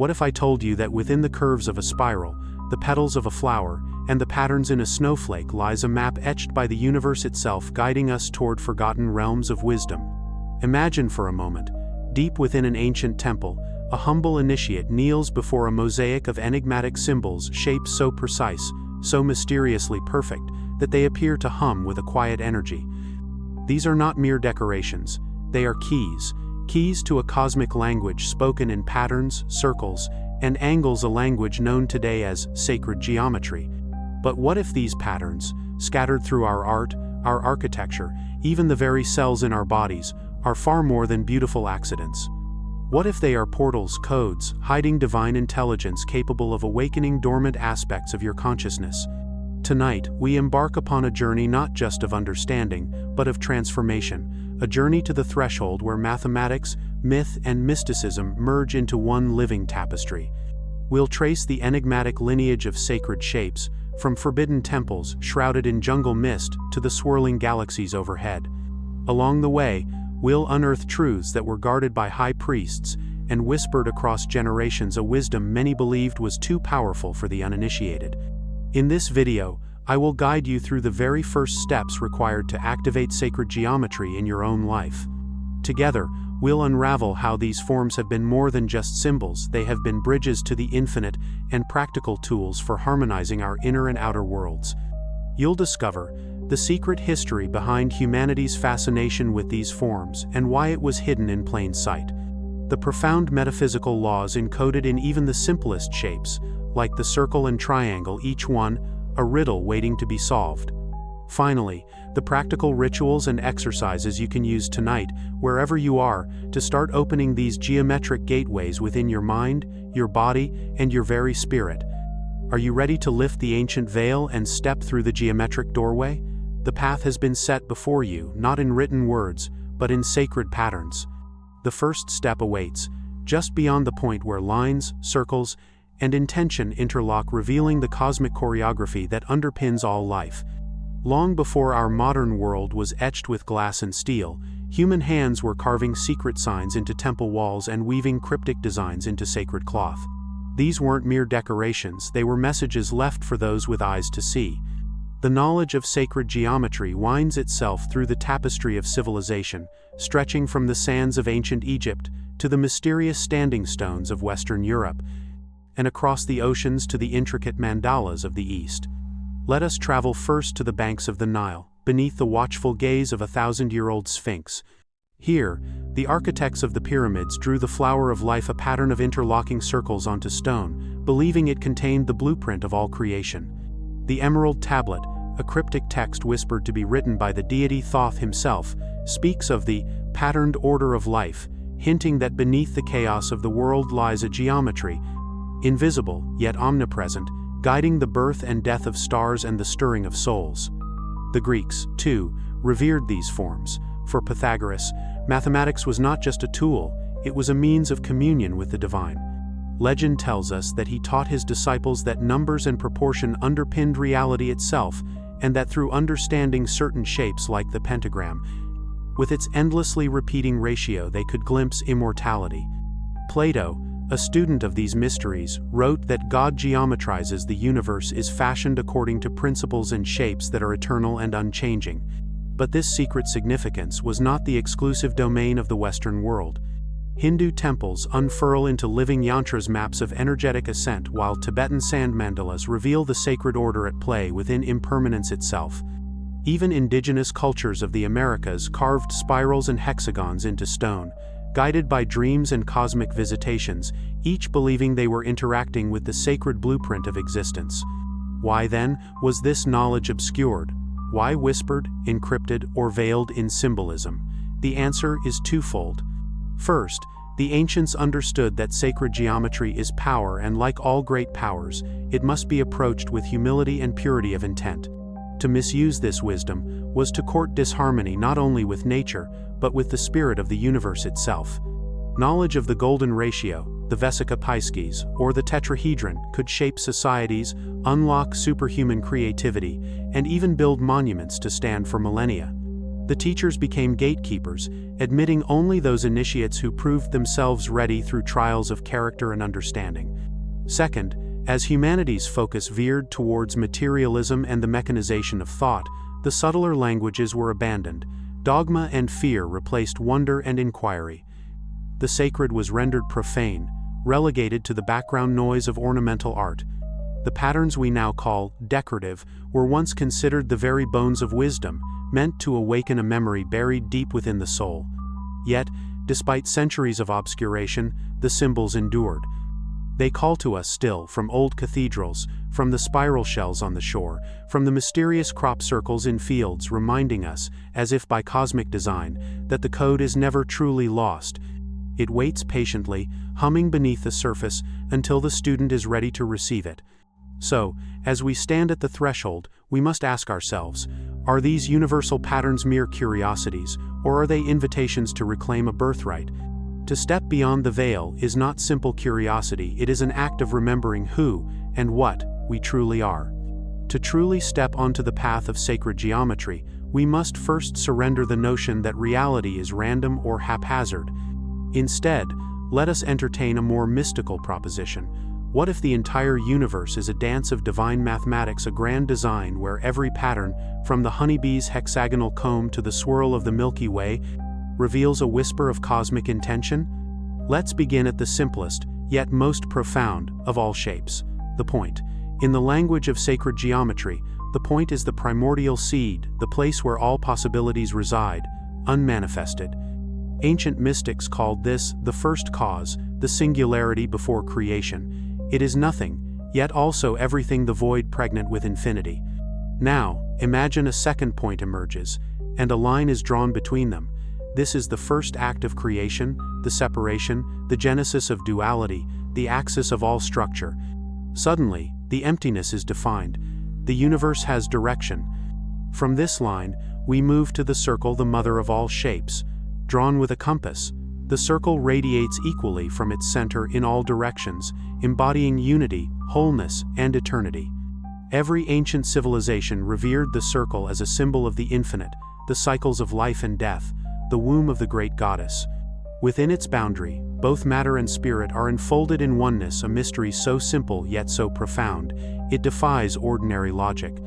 What if I told you that within the curves of a spiral, the petals of a flower, and the patterns in a snowflake lies a map etched by the universe itself, guiding us toward forgotten realms of wisdom? Imagine for a moment, deep within an ancient temple, a humble initiate kneels before a mosaic of enigmatic symbols, shapes so precise, so mysteriously perfect, that they appear to hum with a quiet energy. These are not mere decorations, they are keys to a cosmic language spoken in patterns, circles, and angles, a language known today as sacred geometry. But what if these patterns, scattered through our art, our architecture, even the very cells in our bodies, are far more than beautiful accidents? What if they are portals, codes, hiding divine intelligence capable of awakening dormant aspects of your consciousness? Tonight, we embark upon a journey not just of understanding, but of transformation, a journey to the threshold where mathematics, myth, and mysticism merge into one living tapestry. We'll trace the enigmatic lineage of sacred shapes, from forbidden temples shrouded in jungle mist to the swirling galaxies overhead. Along the way, we'll unearth truths that were guarded by high priests and whispered across generations, a wisdom many believed was too powerful for the uninitiated. In this video, I will guide you through the very first steps required to activate sacred geometry in your own life. Together, we'll unravel how these forms have been more than just symbols, they have been bridges to the infinite and practical tools for harmonizing our inner and outer worlds. You'll discover the secret history behind humanity's fascination with these forms and why it was hidden in plain sight. The profound metaphysical laws encoded in even the simplest shapes, like the circle and triangle, each one a riddle waiting to be solved. Finally, the practical rituals and exercises you can use tonight, wherever you are, to start opening these geometric gateways within your mind, your body, and your very spirit. Are you ready to lift the ancient veil and step through the geometric doorway? The path has been set before you, not in written words, but in sacred patterns. The first step awaits, just beyond the point where lines, circles, and intention interlock, revealing the cosmic choreography that underpins all life. Long before our modern world was etched with glass and steel, human hands were carving secret signs into temple walls and weaving cryptic designs into sacred cloth. These weren't mere decorations, they were messages left for those with eyes to see. The knowledge of sacred geometry winds itself through the tapestry of civilization, stretching from the sands of ancient Egypt to the mysterious standing stones of Western Europe, and across the oceans to the intricate mandalas of the East. Let us travel first to the banks of the Nile, beneath the watchful gaze of a thousand-year-old sphinx. Here, the architects of the pyramids drew the flower of life, a pattern of interlocking circles onto stone, believing it contained the blueprint of all creation. The Emerald Tablet, a cryptic text whispered to be written by the deity Thoth himself, speaks of the patterned order of life, hinting that beneath the chaos of the world lies a geometry, invisible yet omnipresent, guiding the birth and death of stars and the stirring of souls. The Greeks, too, revered these forms. For Pythagoras, mathematics was not just a tool, it was a means of communion with the divine. Legend tells us that he taught his disciples that numbers and proportion underpinned reality itself, and that through understanding certain shapes like the pentagram, with its endlessly repeating ratio, they could glimpse immortality. Plato, a student of these mysteries, wrote that God geometrizes the universe is fashioned according to principles and shapes that are eternal and unchanging. But this secret significance was not the exclusive domain of the Western world. Hindu temples unfurl into living yantras, maps of energetic ascent, while Tibetan sand mandalas reveal the sacred order at play within impermanence itself. Even indigenous cultures of the Americas carved spirals and hexagons into stone, guided by dreams and cosmic visitations, each believing they were interacting with the sacred blueprint of existence. Why then was this knowledge obscured? Why whispered, encrypted, or veiled in symbolism? The answer is twofold. First, the ancients understood that sacred geometry is power, and like all great powers, it must be approached with humility and purity of intent. To misuse this wisdom was to court disharmony not only with nature, but with the spirit of the universe itself. Knowledge of the golden ratio, the Vesica Piscis, or the tetrahedron could shape societies, unlock superhuman creativity, and even build monuments to stand for millennia. The teachers became gatekeepers, admitting only those initiates who proved themselves ready through trials of character and understanding. Second, as humanity's focus veered towards materialism and the mechanization of thought, the subtler languages were abandoned. Dogma and fear replaced wonder and inquiry. The sacred was rendered profane, relegated to the background noise of ornamental art. The patterns we now call decorative were once considered the very bones of wisdom, meant to awaken a memory buried deep within the soul. Yet, despite centuries of obscuration, the symbols endured. They call to us still, from old cathedrals, from the spiral shells on the shore, from the mysterious crop circles in fields, reminding us, as if by cosmic design, that the code is never truly lost. It waits patiently, humming beneath the surface, until the student is ready to receive it. So, as we stand at the threshold, we must ask ourselves, are these universal patterns mere curiosities, or are they invitations to reclaim a birthright? To step beyond the veil is not simple curiosity, it is an act of remembering who and what we truly are. To truly step onto the path of sacred geometry, we must first surrender the notion that reality is random or haphazard. Instead, let us entertain a more mystical proposition. What if the entire universe is a dance of divine mathematics, a grand design where every pattern, from the honeybee's hexagonal comb to the swirl of the Milky Way, reveals a whisper of cosmic intention? Let's begin at the simplest, yet most profound, of all shapes, the point. In the language of sacred geometry, the point is the primordial seed, the place where all possibilities reside, unmanifested. Ancient mystics called this the first cause, the singularity before creation. It is nothing, yet also everything, the void pregnant with infinity. Now, imagine a second point emerges, and a line is drawn between them. This is the first act of creation, the separation, the genesis of duality, the axis of all structure. Suddenly, the emptiness is defined. The universe has direction. From this line, we move to the circle, the mother of all shapes. Drawn with a compass, the circle radiates equally from its center in all directions, embodying unity, wholeness, and eternity. Every ancient civilization revered the circle as a symbol of the infinite, the cycles of life and death, the womb of the great goddess. Within its boundary, both matter and spirit are enfolded in oneness, a mystery so simple yet so profound, it defies ordinary logic.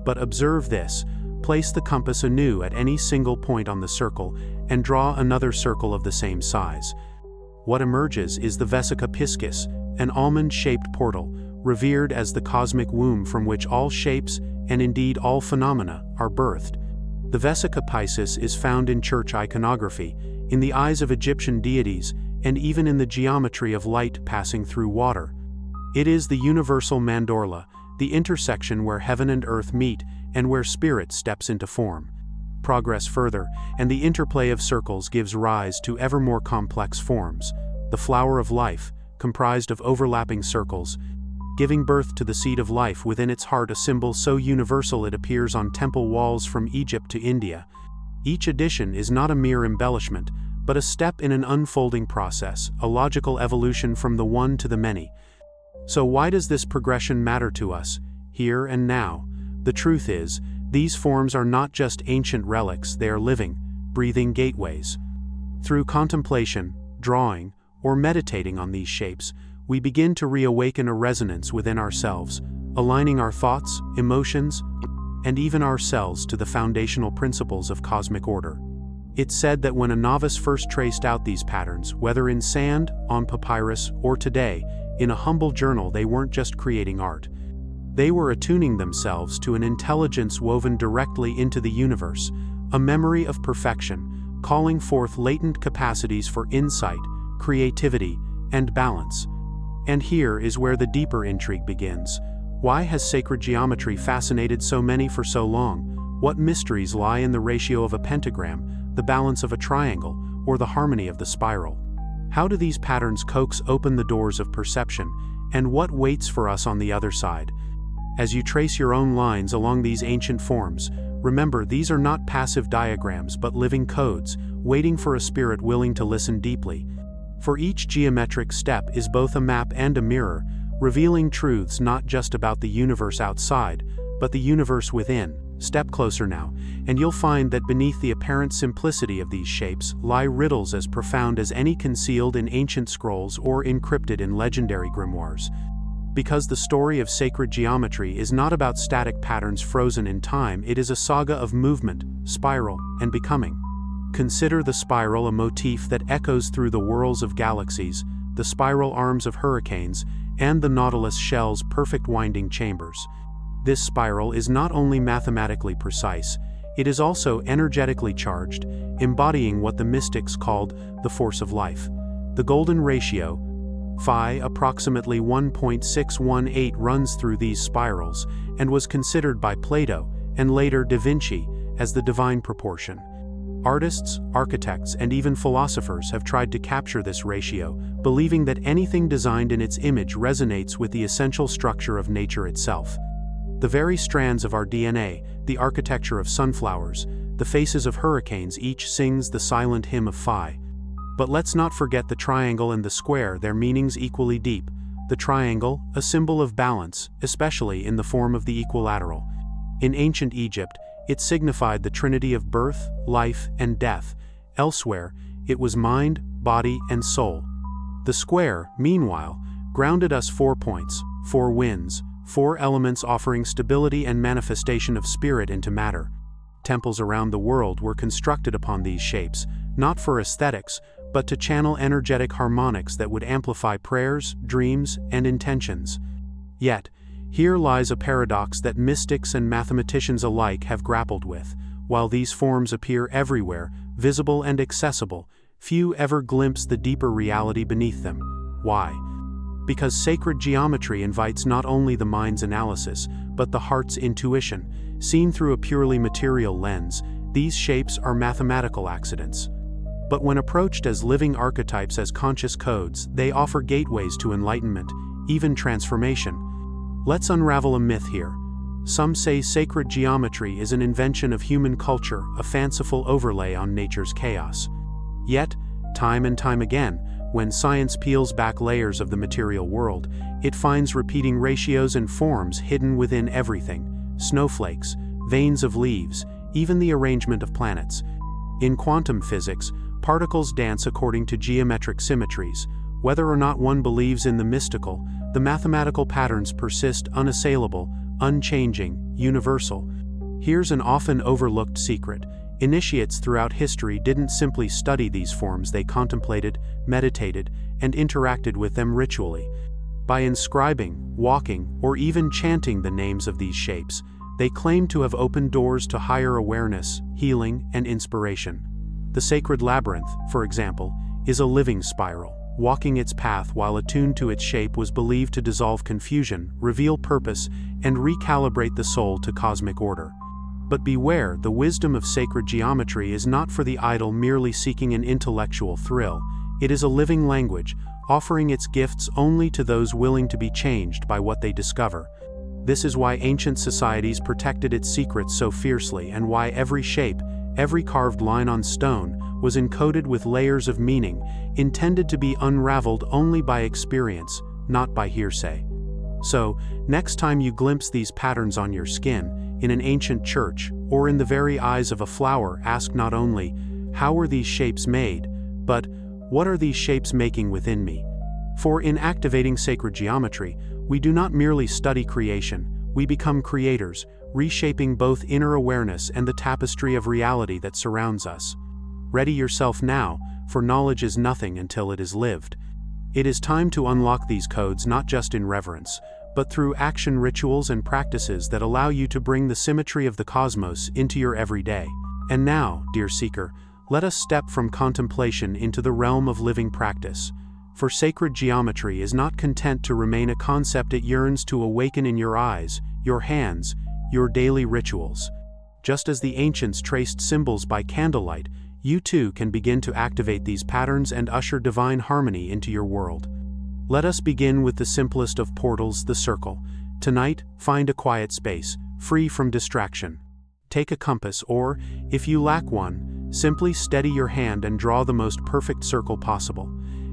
But observe this. Place the compass anew at any single point on the circle, and draw another circle of the same size. What emerges is the Vesica Piscis, an almond-shaped portal, revered as the cosmic womb from which all shapes, and indeed all phenomena, are birthed. The Vesica Piscis is found in church iconography, in the eyes of Egyptian deities, and even in the geometry of light passing through water. It is the universal mandorla, the intersection where heaven and earth meet, and where spirit steps into form. Progress further, and the interplay of circles gives rise to ever more complex forms. The flower of life, comprised of overlapping circles, giving birth to the seed of life within its heart, a symbol so universal it appears on temple walls from Egypt to India. Each addition is not a mere embellishment, but a step in an unfolding process, a logical evolution from the one to the many. So why does this progression matter to us, here and now? The truth is, these forms are not just ancient relics, they are living, breathing gateways. Through contemplation, drawing, or meditating on these shapes, we begin to reawaken a resonance within ourselves, aligning our thoughts, emotions, and even ourselves to the foundational principles of cosmic order. It's said that when a novice first traced out these patterns, whether in sand, on papyrus, or today, in a humble journal, they weren't just creating art. They were attuning themselves to an intelligence woven directly into the universe, a memory of perfection, calling forth latent capacities for insight, creativity, and balance. And here is where the deeper intrigue begins. Why has sacred geometry fascinated so many for so long? What mysteries lie in the ratio of a pentagram, the balance of a triangle, or the harmony of the spiral? How do these patterns coax open the doors of perception, and what waits for us on the other side? As you trace your own lines along these ancient forms, remember these are not passive diagrams but living codes, waiting for a spirit willing to listen deeply. For each geometric step is both a map and a mirror, revealing truths not just about the universe outside, but the universe within. Step closer now, and you'll find that beneath the apparent simplicity of these shapes lie riddles as profound as any concealed in ancient scrolls or encrypted in legendary grimoires. Because the story of sacred geometry is not about static patterns frozen in time, it is a saga of movement, spiral, and becoming. Consider the spiral, a motif that echoes through the whirls of galaxies, the spiral arms of hurricanes, and the nautilus shell's perfect winding chambers. This spiral is not only mathematically precise, it is also energetically charged, embodying what the mystics called the force of life. The golden ratio, phi, approximately 1.618, runs through these spirals, and was considered by Plato, and later Da Vinci, as the divine proportion. Artists, architects, and even philosophers have tried to capture this ratio, believing that anything designed in its image resonates with the essential structure of nature itself. The very strands of our DNA, the architecture of sunflowers, the faces of hurricanes, each sings the silent hymn of phi. But let's not forget the triangle and the square, their meanings equally deep. The triangle, a symbol of balance, especially in the form of the equilateral. In ancient Egypt, it signified the trinity of birth, life, and death. Elsewhere, it was mind, body, and soul. The square, meanwhile, grounded us 4 points, 4 winds, 4 elements offering stability and manifestation of spirit into matter. Temples around the world were constructed upon these shapes, not for aesthetics, but to channel energetic harmonics that would amplify prayers, dreams, and intentions. Yet, here lies a paradox that mystics and mathematicians alike have grappled with. While these forms appear everywhere, visible and accessible, few ever glimpse the deeper reality beneath them. Why? Because sacred geometry invites not only the mind's analysis, but the heart's intuition. Seen through a purely material lens, these shapes are mathematical accidents. But when approached as living archetypes, as conscious codes, they offer gateways to enlightenment, even transformation. Let's unravel a myth here. Some say sacred geometry is an invention of human culture, a fanciful overlay on nature's chaos. Yet, time and time again, when science peels back layers of the material world, it finds repeating ratios and forms hidden within everything: snowflakes, veins of leaves, even the arrangement of planets. In quantum physics, particles dance according to geometric symmetries. Whether or not one believes in the mystical, the mathematical patterns persist unassailable, unchanging, universal. Here's an often overlooked secret. Initiates throughout history didn't simply study these forms, they contemplated, meditated, and interacted with them ritually. By inscribing, walking, or even chanting the names of these shapes, they claim to have opened doors to higher awareness, healing, and inspiration. The sacred labyrinth, for example, is a living spiral. Walking its path while attuned to its shape was believed to dissolve confusion, reveal purpose, and recalibrate the soul to cosmic order. But beware, the wisdom of sacred geometry is not for the idle merely seeking an intellectual thrill. It is a living language, offering its gifts only to those willing to be changed by what they discover. This is why ancient societies protected its secrets so fiercely, and why every shape, every carved line on stone, was encoded with layers of meaning, intended to be unraveled only by experience, not by hearsay. So, next time you glimpse these patterns on your skin, in an ancient church, or in the very eyes of a flower, ask not only, how were these shapes made, but, what are these shapes making within me? For in activating sacred geometry, we do not merely study creation, we become creators, reshaping both inner awareness and the tapestry of reality that surrounds us. Ready yourself now, for knowledge is nothing until it is lived. It is time to unlock these codes not just in reverence, but through action, rituals, and practices that allow you to bring the symmetry of the cosmos into your everyday. And now, dear seeker, let us step from contemplation into the realm of living practice. For sacred geometry is not content to remain a concept, it yearns to awaken in your eyes, your hands, your daily rituals. Just as the ancients traced symbols by candlelight, you too can begin to activate these patterns and usher divine harmony into your world. Let us begin with the simplest of portals, the circle. Tonight, find a quiet space, free from distraction. Take a compass or, if you lack one, simply steady your hand and draw the most perfect circle possible.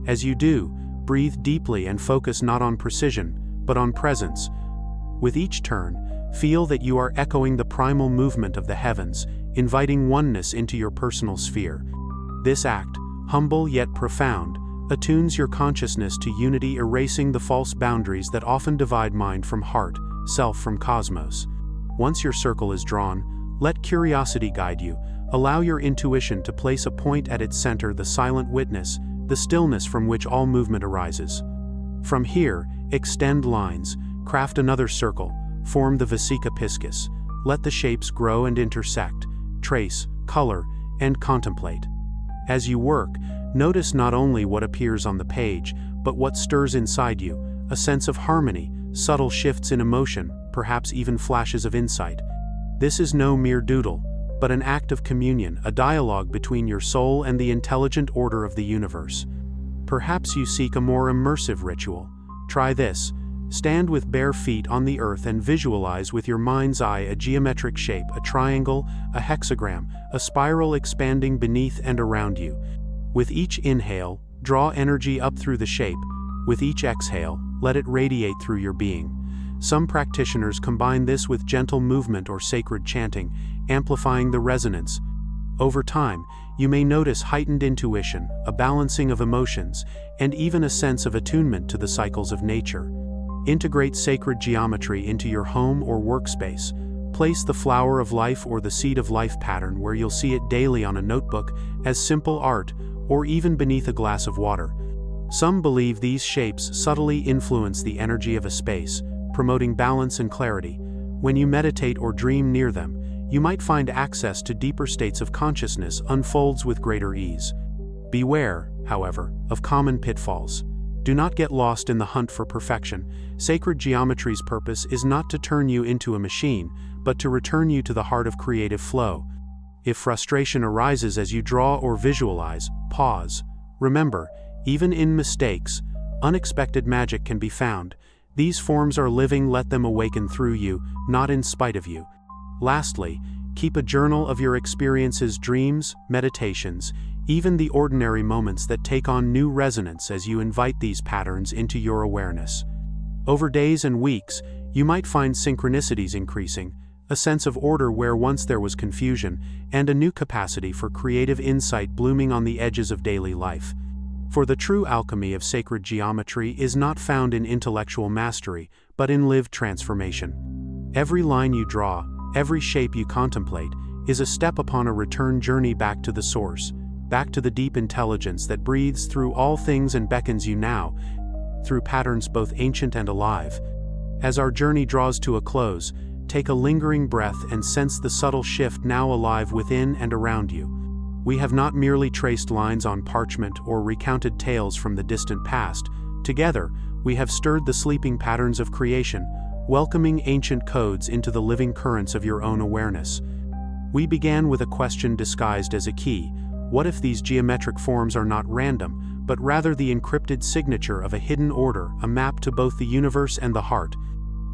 As you do, breathe deeply and focus not on precision, but on presence. With each turn, feel that you are echoing the primal movement of the heavens, inviting oneness into your personal sphere. This act, humble yet profound, attunes your consciousness to unity, erasing the false boundaries that often divide mind from heart, self from cosmos. Once your circle is drawn, let curiosity guide you. Allow your intuition to place a point at its center, the silent witness, the stillness from which all movement arises. From here, extend lines, craft another circle, form the Vesica Piscis. Let the shapes grow and intersect, trace, color, and contemplate. As you work, notice not only what appears on the page, but what stirs inside you, a sense of harmony, subtle shifts in emotion, perhaps even flashes of insight. This is no mere doodle, but an act of communion, a dialogue between your soul and the intelligent order of the universe. Perhaps you seek a more immersive ritual. Try this. Stand with bare feet on the earth and visualize with your mind's eye a geometric shape, a triangle, a hexagram, a spiral expanding beneath and around you. With each inhale, draw energy up through the shape. With each exhale, let it radiate through your being. Some practitioners combine this with gentle movement or sacred chanting, amplifying the resonance. Over time, you may notice heightened intuition, a balancing of emotions, and even a sense of attunement to the cycles of nature. Integrate sacred geometry into your home or workspace. Place the flower of life or the seed of life pattern where you'll see it daily on a notebook, as simple art, or even beneath a glass of water. Some believe these shapes subtly influence the energy of a space, promoting balance and clarity. When you meditate or dream near them, you might find access to deeper states of consciousness unfolds with greater ease. Beware, however, of common pitfalls. Do not get lost in the hunt for perfection. Sacred geometry's purpose is not to turn you into a machine, but to return you to the heart of creative flow. If frustration arises as you draw or visualize, pause. Remember, even in mistakes, unexpected magic can be found. These forms are living, let them awaken through you, not in spite of you. Lastly, keep a journal of your experiences, dreams, meditations, even the ordinary moments that take on new resonance as you invite these patterns into your awareness. Over days and weeks, you might find synchronicities increasing, a sense of order where once there was confusion, and a new capacity for creative insight blooming on the edges of daily life. For the true alchemy of sacred geometry is not found in intellectual mastery, but in lived transformation. Every line you draw, every shape you contemplate, is a step upon a return journey back to the source, back to the deep intelligence that breathes through all things and beckons you now, through patterns both ancient and alive. As our journey draws to a close, take a lingering breath and sense the subtle shift now alive within and around you. We have not merely traced lines on parchment or recounted tales from the distant past. Together, we have stirred the sleeping patterns of creation, welcoming ancient codes into the living currents of your own awareness. We began with a question disguised as a key. What if these geometric forms are not random, but rather the encrypted signature of a hidden order, a map to both the universe and the heart?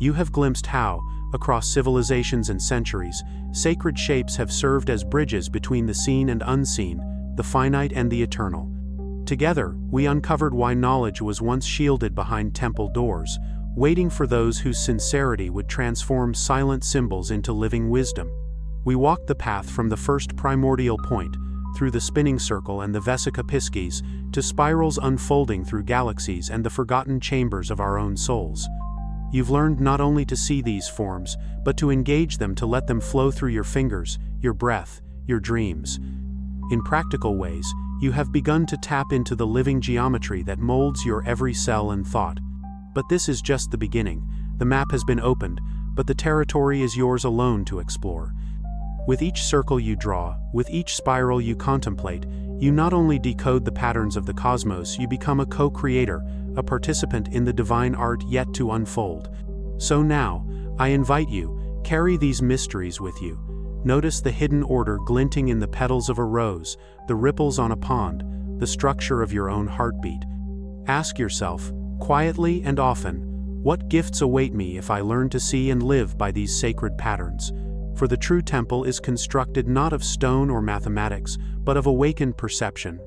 You have glimpsed how, across civilizations and centuries, sacred shapes have served as bridges between the seen and unseen, the finite and the eternal. Together, we uncovered why knowledge was once shielded behind temple doors, waiting for those whose sincerity would transform silent symbols into living wisdom. We walked the path from the first primordial point, through the spinning circle and the Vesica Piscis, to spirals unfolding through galaxies and the forgotten chambers of our own souls. You've learned not only to see these forms, but to engage them, to let them flow through your fingers, your breath, your dreams. In practical ways, you have begun to tap into the living geometry that molds your every cell and thought. But this is just the beginning. The map has been opened, but the territory is yours alone to explore. With each circle you draw, with each spiral you contemplate, you not only decode the patterns of the cosmos, you become a co-creator, a participant in the divine art yet to unfold. So now, I invite you, carry these mysteries with you. Notice the hidden order glinting in the petals of a rose, the ripples on a pond, the structure of your own heartbeat. Ask yourself, quietly and often, what gifts await me if I learn to see and live by these sacred patterns? For the true temple is constructed not of stone or mathematics, but of awakened perception.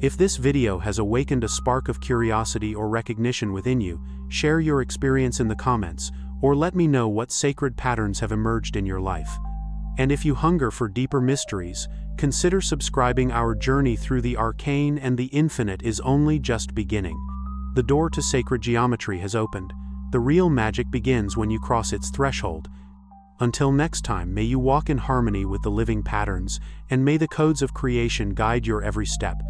If this video has awakened a spark of curiosity or recognition within you, share your experience in the comments, or let me know what sacred patterns have emerged in your life. And if you hunger for deeper mysteries, consider subscribing. Our journey through the arcane and the infinite is only just beginning. The door to sacred geometry has opened. The real magic begins when you cross its threshold. Until next time, may you walk in harmony with the living patterns, and may the codes of creation guide your every step.